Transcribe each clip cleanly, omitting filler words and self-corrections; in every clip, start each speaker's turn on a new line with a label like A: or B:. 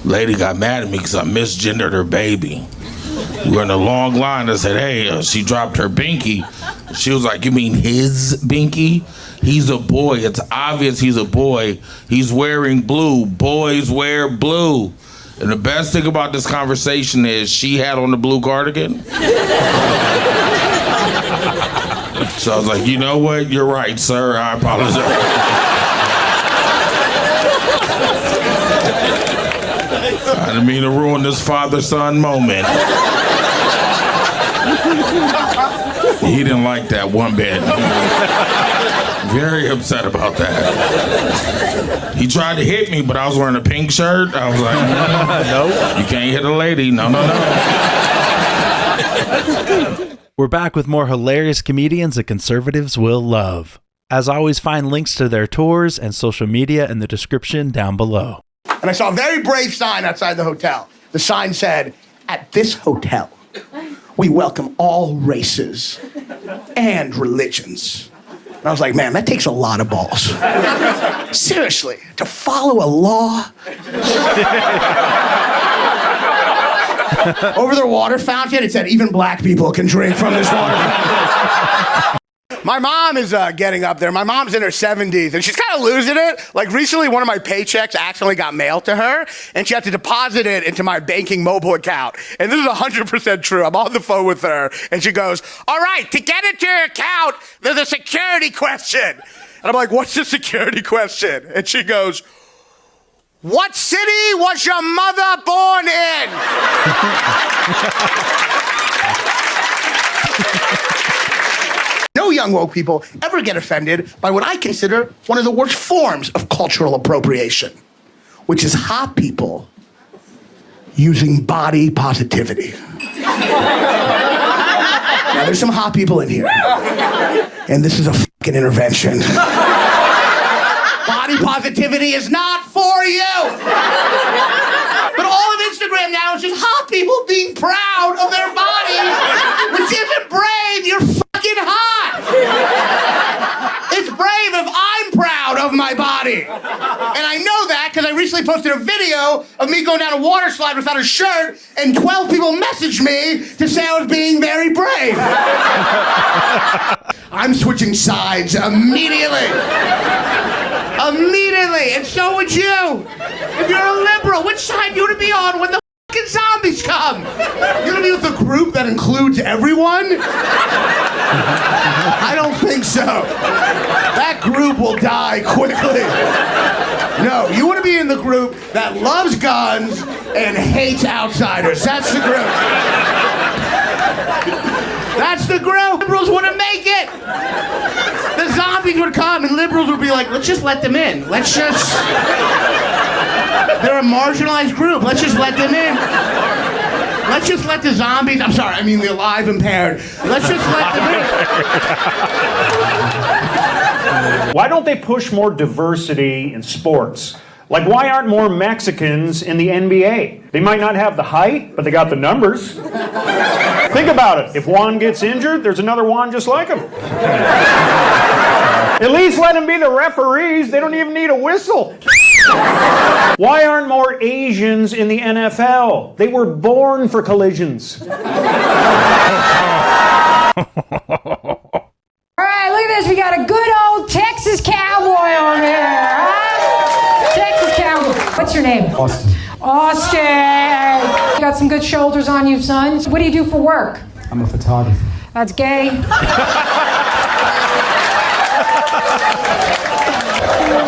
A: Lady got mad at me because I misgendered her baby. We were in a long line. I said, hey, she dropped her binky. She was like, you mean his binky? He's a boy. It's obvious he's a boy. He's wearing blue. Boys wear blue. And the best thing about this conversation is she had on the blue cardigan. So I was like, you know what? You're right, sir. I apologize. I didn't mean to ruin this father-son moment. He didn't like that one bit. Very upset about that. He tried to hit me, but I was wearing a pink shirt. I was like, no, you can't hit a lady. No.
B: We're back with more hilarious comedians that conservatives will love. As always, find links to their tours and social media in the description down below.
C: And I saw a very brave sign outside the hotel. The sign said, at this hotel, we welcome all races and religions. And I was like, man, that takes a lot of balls. Seriously, to follow a law. Over their water fountain, it said, even black people can drink from this water fountain. My mom is getting up there. My mom's in her 70s, and she's kind of losing it. Like, recently, one of my paychecks accidentally got mailed to her, and she had to deposit it into my banking mobile account. And this is 100% true. I'm on the phone with her, and she goes, all right, to get into your account, there's a security question. And I'm like, what's the security question? And she goes, what city was your mother born in? No young woke people ever get offended by what I consider one of the worst forms of cultural appropriation, which is hot people using body positivity. Now, there's some hot people in here, and this is a fucking intervention. Body positivity is not for you. But all of Instagram now is just hot people being proud of their body, which isn't brave. You're fucking hot. It's brave if I'm proud of my body. And I know that because I recently posted a video of me going down a water slide without a shirt, and 12 people messaged me to say I was being very brave. I'm switching sides immediately. Immediately, and so would you. If you're a liberal, which side do you want to be on when the fucking zombies come? You're gonna be with a group that includes everyone? I don't think so. That group will die quickly. No, you want to be in the group that loves guns and hates outsiders. That's the group. That's the group. Liberals want to make it. The zombies would come and liberals would be like, let's just let them in. They're a marginalized group. Let's just let them in. Let's just let the zombies, I'm sorry, I mean the alive impaired. Let's just let them in.
D: Why don't they push more diversity in sports? Like, why aren't more Mexicans in the NBA? They might not have the height, but they got the numbers. Think about it. If Juan gets injured, there's another Juan just like him. At least let them be the referees. They don't even need a whistle. Why aren't more Asians in the NFL? They were born for collisions.
E: All right, look at this. We got a good old Texas cowboy on here. Huh? Texas cowboy. What's your name?
F: Austin.
E: Austin. You got some good shoulders on you, son. What do you do for work?
F: I'm a photographer.
E: That's gay.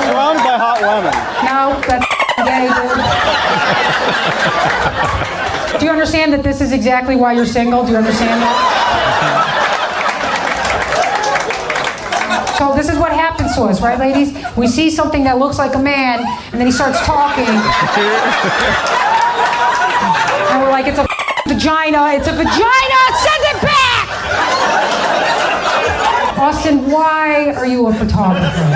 F: Surrounded by hot women.
E: No, that's gay, dude. Do you understand that this is exactly why you're single? Do you understand that? So this is what happens to us, right, ladies? We see something that looks like a man, and then he starts talking. And we're like, it's a vagina, it's a vagina, send it back! Austin, why are you a photographer?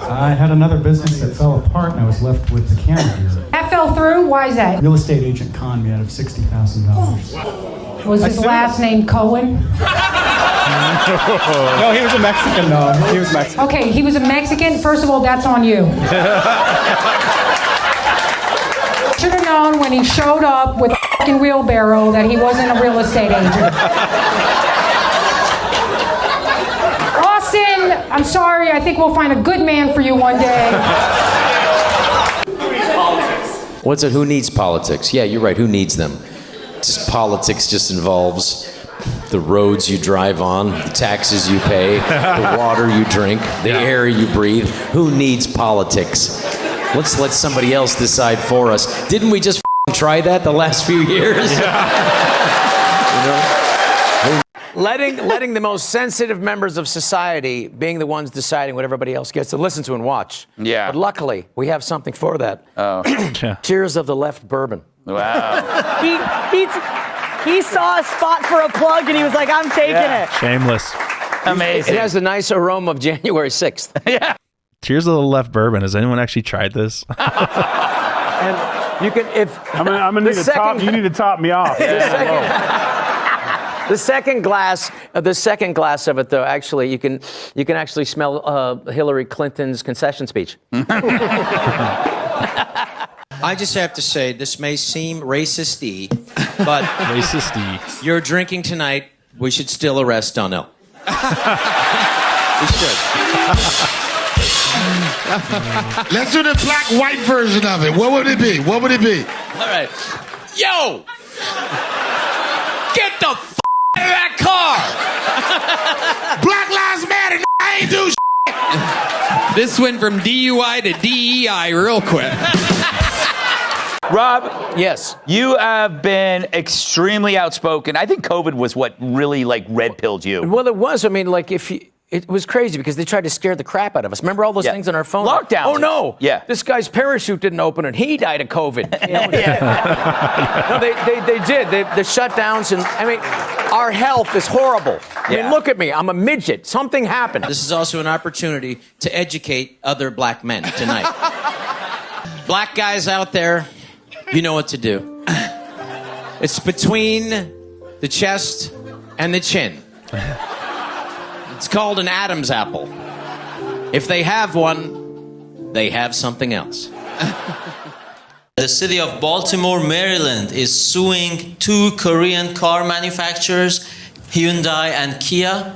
F: I had another business that fell apart, and I was left with the camera here.
E: That fell through? Why is that?
F: Real estate agent conned me out of $60,000.
E: Was his last name Cohen?
F: No, he was a Mexican, no. He was Mexican.
E: Okay, he was a Mexican. First of all, that's on you. known when he showed up with a fucking wheelbarrow that he wasn't a real estate agent. Austin, I'm sorry. I think we'll find a good man for you one day.
G: What's it? Who needs politics? Yeah, you're right. Who needs them? Just politics just involves the roads you drive on, the taxes you pay, the water you drink, the air you breathe. Who needs politics? Let's let somebody else decide for us. Didn't we just try that the last few years?
H: Letting the most sensitive members of society being the ones deciding what everybody else gets to listen to and watch.
I: Yeah.
H: But luckily, we have something for that.
I: Oh.
H: Tears of the Left bourbon.
I: Wow.
J: He saw a spot for a plug and he was like, I'm taking it.
B: Shameless.
I: Amazing.
H: It has the nice aroma of January 6th.
I: Yeah.
B: Tears of the Left bourbon. Has anyone actually tried this?
H: And you can, if
D: I'm gonna need a top. You need to top me off.
H: the second glass of it, though, actually, you can actually smell Hillary Clinton's concession speech.
G: I just have to say, this may seem racist-y, but you're drinking tonight, we should still arrest Donnell. We should.
A: Let's do the black-white version of it. What would it be? What would it be?
G: All right. Yo! Get the f*** out of that car!
A: Black Lives Matter, I ain't do shit.
I: This went from DUI to DEI real quick.
K: Rob,
H: yes,
K: you have been extremely outspoken. I think COVID was what really red pilled you.
H: Well, it was. I mean, it was crazy because they tried to scare the crap out of us. Remember all those things on our phone?
K: Lockdown.
H: Oh no!
K: Yeah.
H: This guy's parachute didn't open and he died of COVID. No, they did. The shutdowns and I mean, our health is horrible. I mean, look at me. I'm a midget. Something happened.
G: This is also an opportunity to educate other black men tonight. Black guys out there, you know what to do. It's between the chest and the chin. It's called an Adam's apple. If they have one, they have something else.
L: The city of Baltimore, Maryland is suing 2 Korean car manufacturers, Hyundai and Kia,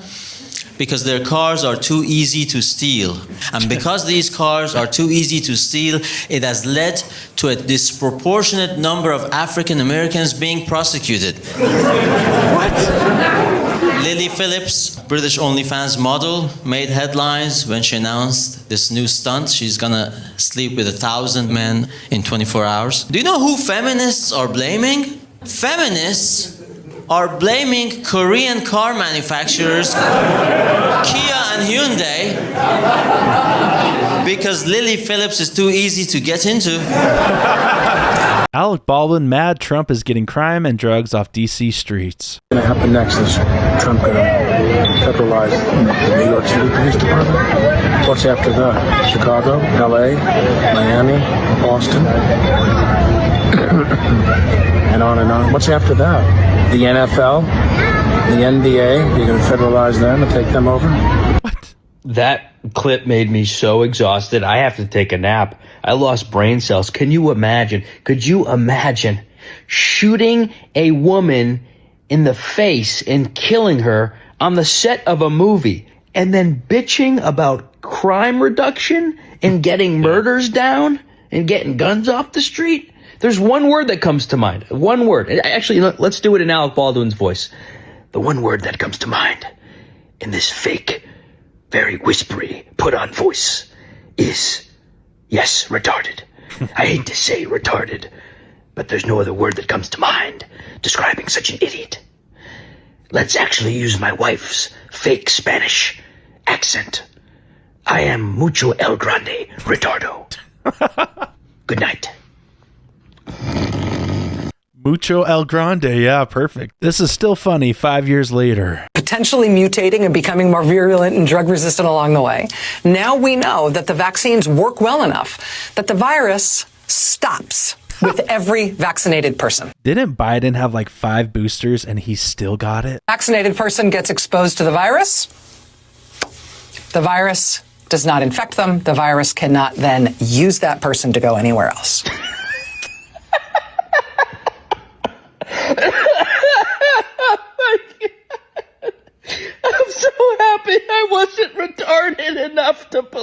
L: because their cars are too easy to steal. And because these cars are too easy to steal, it has led to a disproportionate number of African Americans being prosecuted. What? Lily Phillips, British OnlyFans model, made headlines when she announced this new stunt. She's gonna sleep with 1,000 men in 24 hours. Do you know who feminists are blaming? Feminists are blaming Korean car manufacturers, Kia and Hyundai, because Lily Phillips is too easy to get into.
B: Alec Baldwin mad Trump is getting crime and drugs off D.C. streets.
F: What's going to happen next is Trump going to federalize the New York City Police Department. What's after that? Chicago, L.A., Miami, Boston, and on and on. What's after that? The NFL, the NBA, you're going to federalize them and take them over?
B: What?
M: That clip made me so exhausted. I have to take a nap. I lost brain cells. Can you imagine? Could you imagine shooting a woman in the face and killing her on the set of a movie and then bitching about crime reduction and getting murders down and getting guns off the street? There's one word that comes to mind. One word. Actually, let's do it in Alec Baldwin's voice. The one word that comes to mind in this fake, very whispery, put-on voice is, yes, retarded. I hate to say retarded, but there's no other word that comes to mind describing such an idiot. Let's actually use my wife's fake Spanish accent. I am mucho el grande retardo. Good night.
B: Mucho El Grande, yeah, perfect. This is still funny 5 years later.
N: Potentially mutating and becoming more virulent and drug resistant along the way. Now we know that the vaccines work well enough that the virus stops with every vaccinated person.
B: Didn't Biden have like 5 boosters and he still got it?
N: Vaccinated person gets exposed to the virus. The virus does not infect them. The virus cannot then use that person to go anywhere else.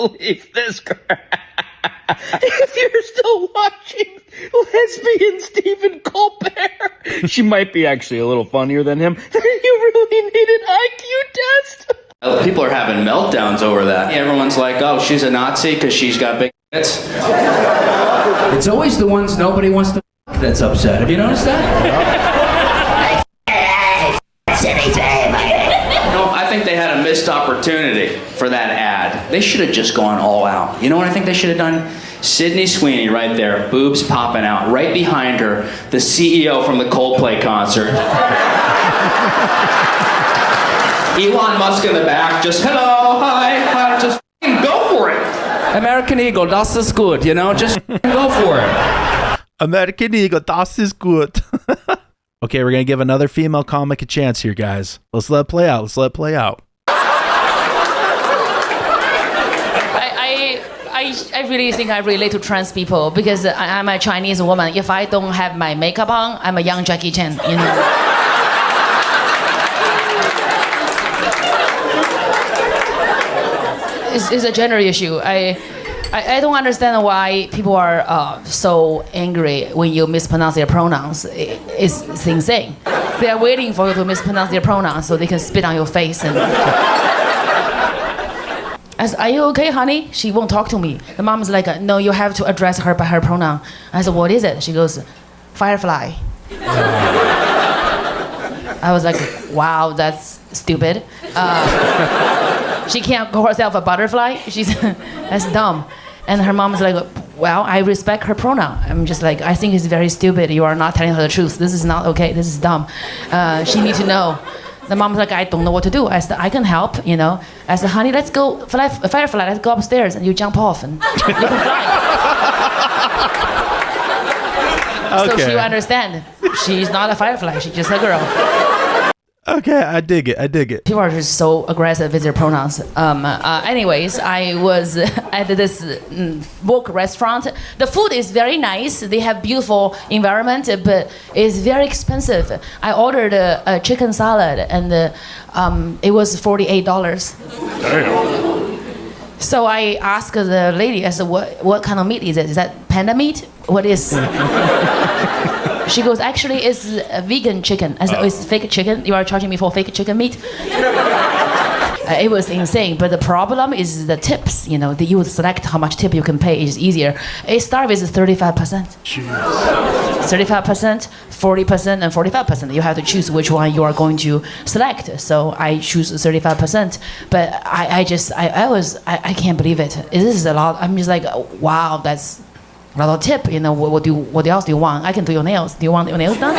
M: believe this crap. If you're still watching lesbian Stephen Colbert, she might be actually a little funnier than him. Then you really need an IQ test.
O: People are having meltdowns over that. Everyone's like, oh, she's a Nazi because she's got big tits.
P: It's always the ones nobody wants to that's upset. Have you noticed that?
O: No, I think they had a missed opportunity for that ad. They should have just gone all out. You know what I think they should have done? Sydney Sweeney right there, boobs popping out. Right behind her, the CEO from the Coldplay concert. Elon Musk in the back, just hello, hi, just go for it.
P: American Eagle, das ist good, you know, just go for it.
B: American Eagle, das ist gut. Okay, we're going to give another female comic a chance here, guys. Let's let it play out. Let's let it play out.
Q: I really think I relate to trans people because I'm a Chinese woman. If I don't have my makeup on, I'm a young Jackie Chan, you know. It's a gender issue. I don't understand why people are so angry when you mispronounce their pronouns. It's insane. They are waiting for you to mispronounce their pronouns so they can spit on your face. And I said, are you okay, honey? She won't talk to me. The mom's like, no, you have to address her by her pronoun. I said, what is it? She goes, firefly. I was like, wow, that's stupid. She can't call herself a butterfly. That's dumb. And her mom's like, well, I respect her pronoun. I'm just like, I think it's very stupid. You are not telling her the truth. This is not okay. This is dumb. She needs to know. The mom's like, I don't know what to do. I said, I can help, you know. I said, honey, let's go, firefly, let's go upstairs and you jump off and you can fly. So she will understand. She's not a firefly. She's just a girl.
B: Okay, I dig it.
Q: People are just so aggressive with their pronouns. Anyways, I was at this work restaurant. The food is very nice. They have beautiful environment, but it's very expensive. I ordered a chicken salad, and it was $48. Damn. So I asked the lady, I said, what kind of meat is it? Is that panda meat? What is? She goes, actually, it's a vegan chicken. I said, it's fake chicken? You are charging me for fake chicken meat? It was insane. But the problem is the tips. You know, you would select how much tip you can pay. It's easier. It starts with 35%. 35%, 40%, and 45%. You have to choose which one you are going to select. So I choose 35%. But I can't believe it. This is a lot. I'm just like, wow, that's a lot of tip. You know, what else do you want? I can do your nails. Do you want your nails done?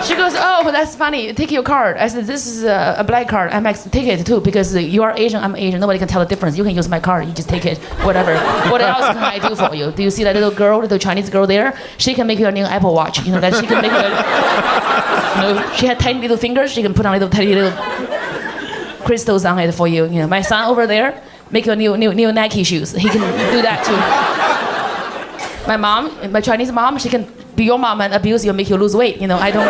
Q: She goes, oh, that's funny. Take your card. I said, this is a black card. Amex, take it too, because you are Asian, I'm Asian. Nobody can tell the difference. You can use my card. You just take it, whatever. What else can I do for you? Do you see that little girl, little Chinese girl there? She can make you a new Apple Watch. You know, that she can make you she had tiny little fingers. She can put on tiny little crystals on it for you. You know, my son over there, make you a new Nike shoes. He can do that too. My mom, my Chinese mom, she can be your mom and abuse you and make you lose weight. You know, I don't.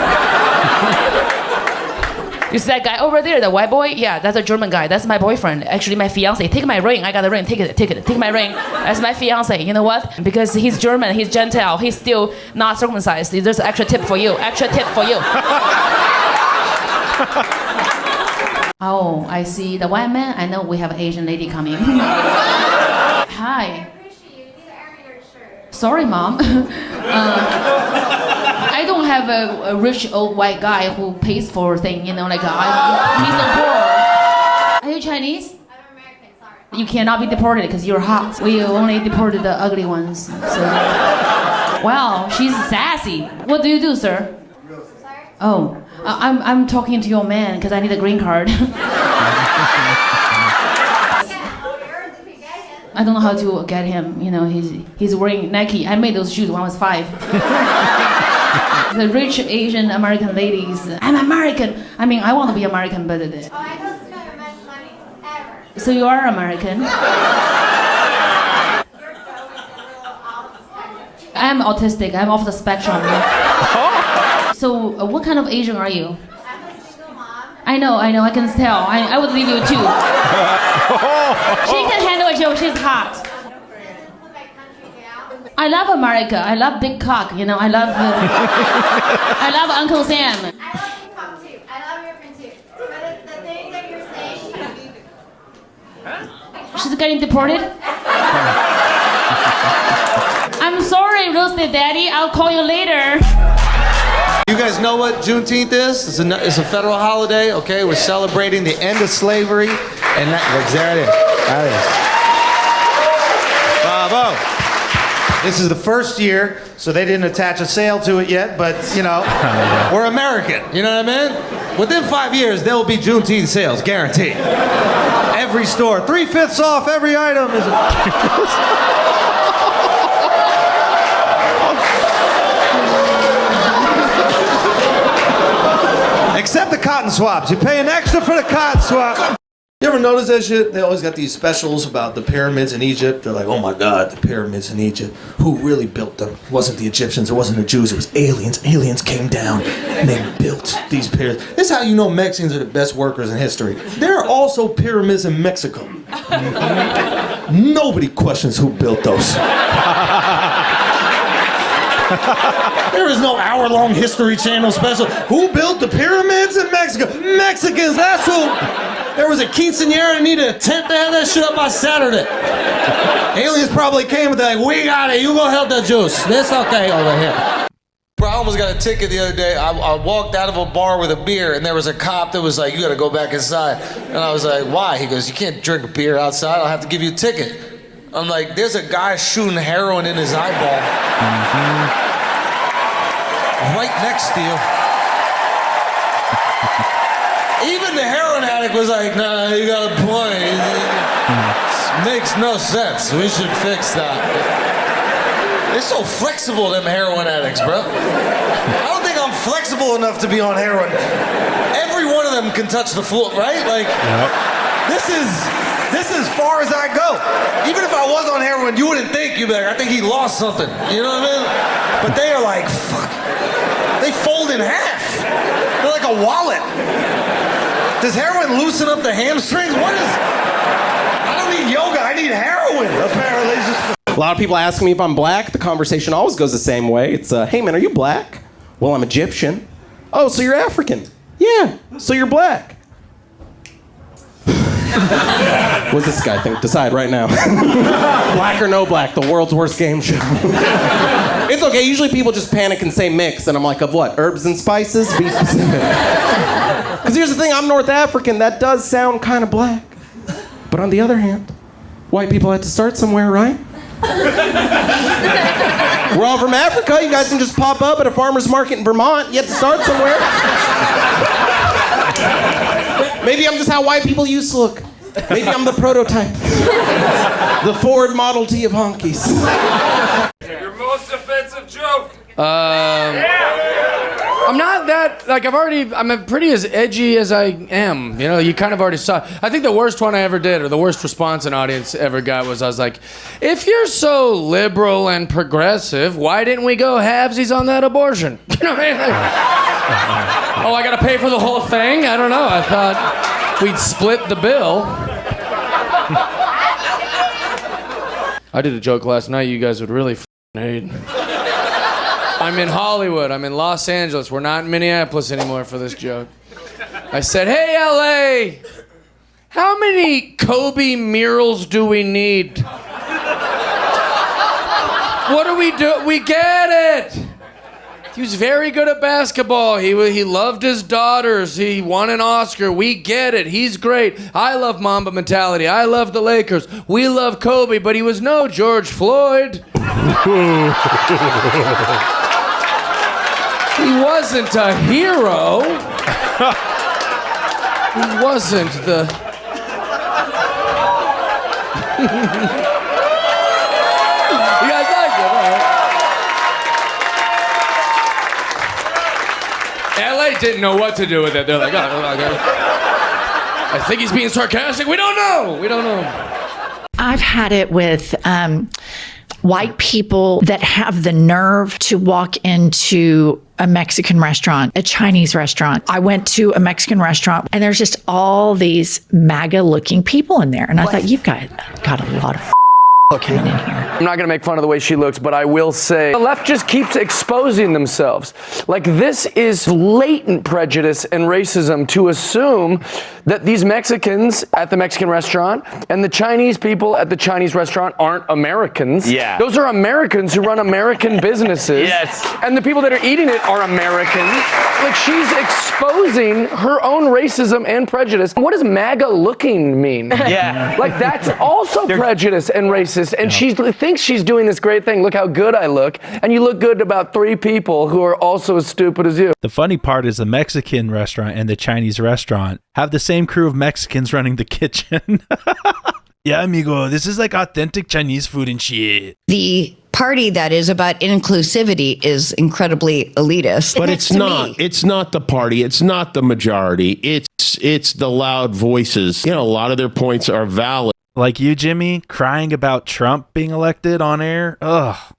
Q: You see that guy over there, the white boy? Yeah, that's a German guy. That's my boyfriend. Actually, my fiance. Take my ring. I got a ring. Take it. Take my ring. That's my fiance. You know what? Because he's German, he's Gentile, he's still not circumcised. There's an extra tip for you. Extra tip for you. Oh, I see the white man. I know we have an Asian lady coming. Hi. Sorry, Mom. I don't have a rich old white guy who pays for things, you know, like he's so poor. Are you Chinese? I'm American, sorry. You cannot be deported because you're hot. We only deported the ugly ones. So. Wow, she's sassy. What do you do, sir? Sorry? Oh, I'm talking to your man because I need a green card. I don't know how to get him. You know, he's wearing Nike. I made those shoes when I was 5. The rich Asian American ladies. I'm American. I mean, I want to be American, but. I don't spend much money ever. So you are American. I'm autistic. I'm off the spectrum. So what kind of Asian are you? I'm a single mom. I I know, I can tell. I would leave you too. She can handle a joke, she's hot. I love America. I love big cock. I love I love Uncle Sam.
R: I love your pump too. I love your print too. But the thing that you're saying.
Q: She's getting deported? I'm sorry, Roasted Daddy. I'll call you later.
S: You guys know what Juneteenth is? It's a federal holiday, okay? We're celebrating the end of slavery, and there it is. That is. Bravo. This is the first year, so they didn't attach a sale to it yet, but, we're American, you know what I mean? Within 5 years, there will be Juneteenth sales, guaranteed. Every store, 3/5 off every item. Except the cotton swabs. You pay an extra for the cotton swab. You ever notice that shit? They always got these specials about the pyramids in Egypt. They're like, oh my God, the pyramids in Egypt. Who really built them? It wasn't the Egyptians, it wasn't the Jews, it was aliens. Aliens came down and they built these pyramids. This is how you know Mexicans are the best workers in history. There are also pyramids in Mexico. Nobody questions who built those. There is no hour-long History Channel special. Who built the pyramids in Mexico? Mexicans, that's who. There was a quinceañera and needed a tent to have that shit up by Saturday. Aliens probably came and they're like, we got it, you go help the Jews. That's okay over here. Bro, I almost got a ticket the other day. I walked out of a bar with a beer and there was a cop that was like, you gotta go back inside. And I was like, why? He goes, you can't drink a beer outside, I'll have to give you a ticket. I'm like, there's a guy shooting heroin in his eyeball. Right next to you. Even the heroin addict was like, nah, you got a point. It makes no sense. We should fix that. They're so flexible, them heroin addicts, bro. I don't think I'm flexible enough to be on heroin. Every one of them can touch the floor, right? Like, this is as far as I go. Even if I was on heroin, you wouldn't think. You'd be like, I think he lost something. You know what I mean? But they are like, fuck. They fold in half. They're like a wallet. Does heroin loosen up the hamstrings? What is... I don't need yoga, I need heroin, apparently.
T: A lot of people ask me if I'm black. The conversation always goes the same way. It's, hey man, are you black? Well, I'm Egyptian. Oh, so you're African? Yeah, so you're black. What's this guy think? Decide right now. Black or no black, the world's worst game show. It's okay, usually people just panic and say mix, and I'm like, of what? Herbs and spices? Be specific. Because here's the thing, I'm North African, that does sound kind of black. But on the other hand, white people had to start somewhere, right? We're all from Africa, you guys can just pop up at a farmer's market in Vermont, you have to start somewhere. Maybe I'm just how white people used to look. Maybe I'm the prototype. The Ford Model T of honkies.
U: Your most offensive joke.
V: I'm not that, like, I'm pretty as edgy as I am. You kind of already saw. I think the worst one I ever did, or the worst response an audience ever got was, I was like, if you're so liberal and progressive, why didn't we go halvesies on that abortion? You know what I mean? Like, oh, I gotta pay for the whole thing? I don't know. I thought we'd split the bill. I did a joke last night you guys would really hate. I'm in Hollywood. I'm in Los Angeles. We're not in Minneapolis anymore for this joke. I said, hey, LA, how many Kobe murals do we need? What do we do? We get it. He was very good at basketball. He loved his daughters. He won an Oscar. We get it. He's great. I love Mamba mentality. I love the Lakers. We love Kobe, but he was no George Floyd. He wasn't a hero. He wasn't the... You guys like it, right? LA didn't know what to do with it. They're like, I think he's being sarcastic. We don't know.
W: I've had it with
C: white people that have the nerve to walk into a Mexican restaurant, a Chinese restaurant. I went to a Mexican restaurant and there's just all these MAGA looking people in there. And I thought, you've got a lot of in here.
H: I'm not going to make fun of the way she looks, but I will say the left just keeps exposing themselves. Like, this is latent prejudice and racism to assume that these Mexicans at the Mexican restaurant and the Chinese people at the Chinese restaurant aren't Americans.
K: Yeah.
H: Those are Americans who run American businesses.
K: Yes.
H: And the people that are eating it are Americans. Like, she's exposing her own racism and prejudice. What does MAGA looking mean?
K: Yeah.
H: Like, that's also prejudice and racism. And she thinks she's doing this great thing. Look how good I look. And you look good to about 3 people who are also as stupid as you.
B: The funny part is the Mexican restaurant and the Chinese restaurant have the same crew of Mexicans running the kitchen. Yeah, amigo, this is like authentic Chinese food and shit.
E: The party that is about inclusivity is incredibly elitist.
W: But it's not. It's not the party. It's not the majority. It's the loud voices. You know, a lot of their points are valid.
B: Like you, Jimmy, crying about Trump being elected on air. Ugh.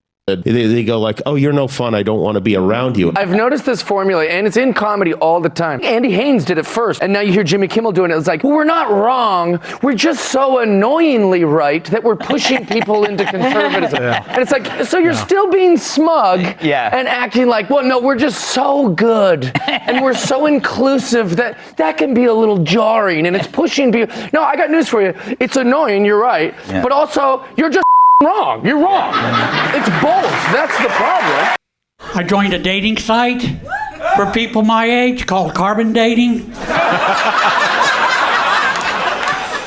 W: They go like, oh, you're no fun. I don't want to be around you.
H: I've noticed this formula, and it's in comedy all the time. Andy Haynes did it first, and now you hear Jimmy Kimmel doing it. It's like, well, we're not wrong. We're just so annoyingly right that we're pushing people into conservatism. Yeah. And it's like, so you're still being smug and acting like, well, no, we're just so good. And we're so inclusive that can be a little jarring, and it's pushing people. No, I got news for you. It's annoying, you're right. Yeah. But also, you're just wrong. You're wrong. It's both. That's the problem.
X: I joined a dating site for people my age called Carbon Dating.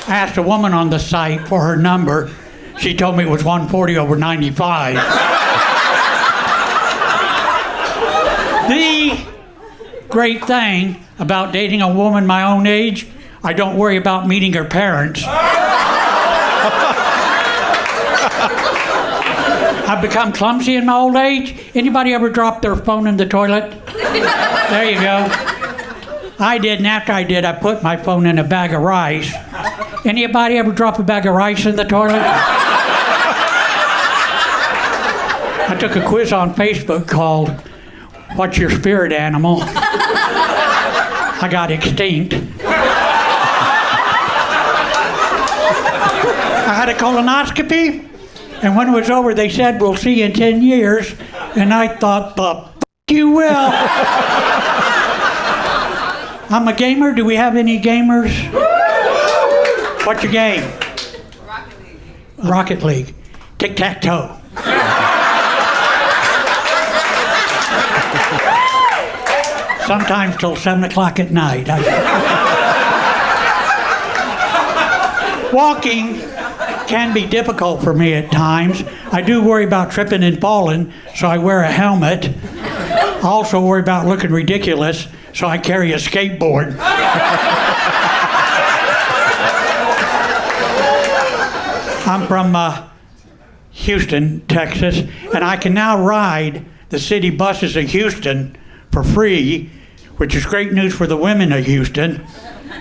X: I asked a woman on the site for her number. She told me it was 140/95. The great thing about dating a woman my own age, I don't worry about meeting her parents. I've become clumsy in my old age. Anybody ever drop their phone in the toilet? There you go. I did, and after I did, I put my phone in a bag of rice. Anybody ever drop a bag of rice in the toilet? I took a quiz on Facebook called, What's Your Spirit Animal? I got extinct. I had a colonoscopy. And when it was over, they said, we'll see you in 10 years. And I thought, you will. I'm a gamer. Do we have any gamers? What's your game? Rocket League. Tic-tac-toe. Sometimes till 7 o'clock at night. Walking can be difficult for me at times. I do worry about tripping and falling, so I wear a helmet. I also worry about looking ridiculous, so I carry a skateboard. I'm from Houston, Texas, and I can now ride the city buses in Houston for free, which is great news for the women of Houston.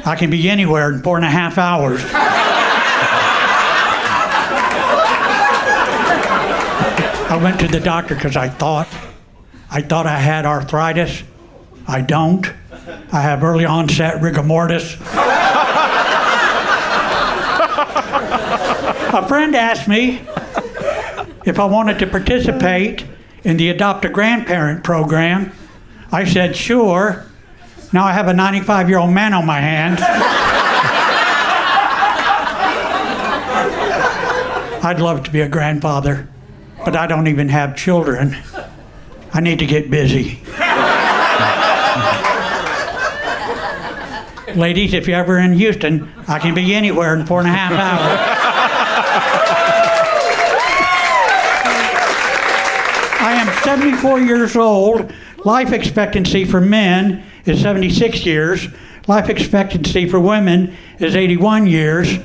X: I can be anywhere in 4.5 hours. I went to the doctor because I thought I had arthritis. I don't. I have early onset rigor mortis. A friend asked me if I wanted to participate in the Adopt a Grandparent program. I said, sure. Now I have a 95-year-old man on my hands. I'd love to be a grandfather, but I don't even have children. I need to get busy. Ladies, if you're ever in Houston, I can be anywhere in 4.5 hours. I am 74 years old. Life expectancy for men is 76 years. Life expectancy for women is 81 years.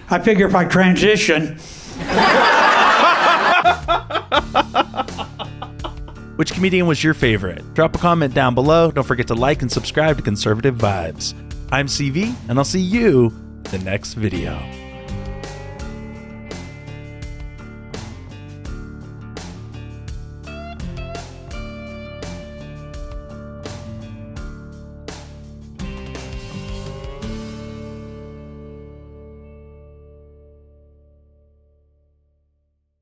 X: I figure if I transition...
B: Which comedian was your favorite? Drop a comment down below. Don't forget to like and subscribe to Conservative Vibes. I'm CV, and I'll see you in the next video.